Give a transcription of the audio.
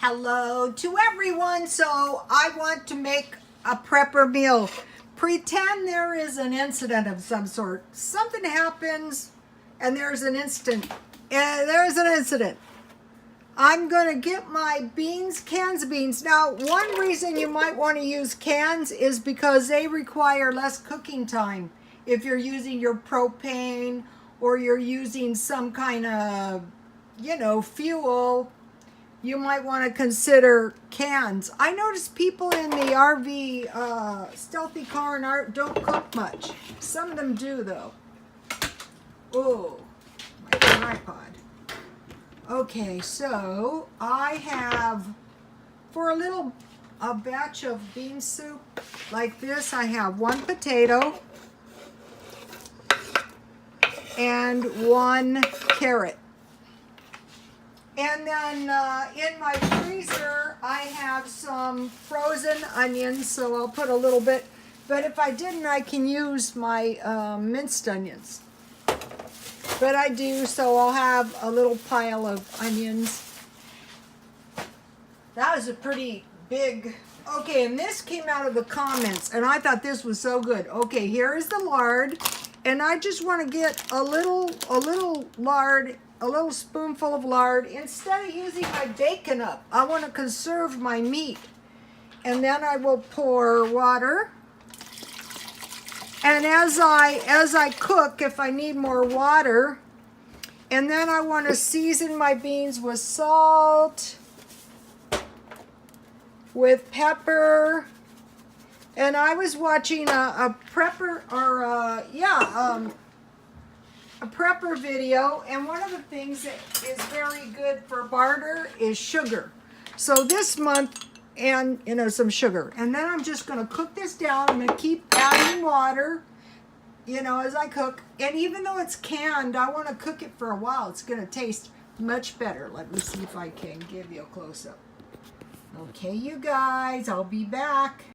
Hello to everyone. So I want to make a prepper meal. Pretend there is an incident of some sort. Something happens and there's an incident. I'm going to get my beans, cans of beans. Now, one reason you might want to use cans is because they require less cooking time. If you're using your propane or you're using some kind of, fuel, you might want to consider cans. I notice people in the RV, Stealthy Car and Art don't cook much. Some of them do though. Oh, my tripod. Okay, so I have, for a batch of bean soup like this, I have 1 potato and 1 carrot. And then in my freezer, I have some frozen onions, so I'll put a little bit. But if I didn't, I can use my minced onions. But I do, so I'll have a little pile of onions. That was a pretty big... Okay, and this came out of the comments, and I thought this was so good. Okay, here is the lard, and I just want to get a little lard, a little spoonful of lard. Instead of using my bacon up, I want to conserve my meat. And then I will pour water. And as I cook, if I need more water, and then I want to season my beans with salt, with pepper. And I was watching a prepper video, and one of the things that is very good for barter is sugar. So this month, and some sugar. And then I'm just going to cook this down. I'm going to keep adding water, as I cook. And even though it's canned, I want to cook it for a while. It's going to taste much better. Let me see if I can give you a close-up. Okay, you guys, I'll be back.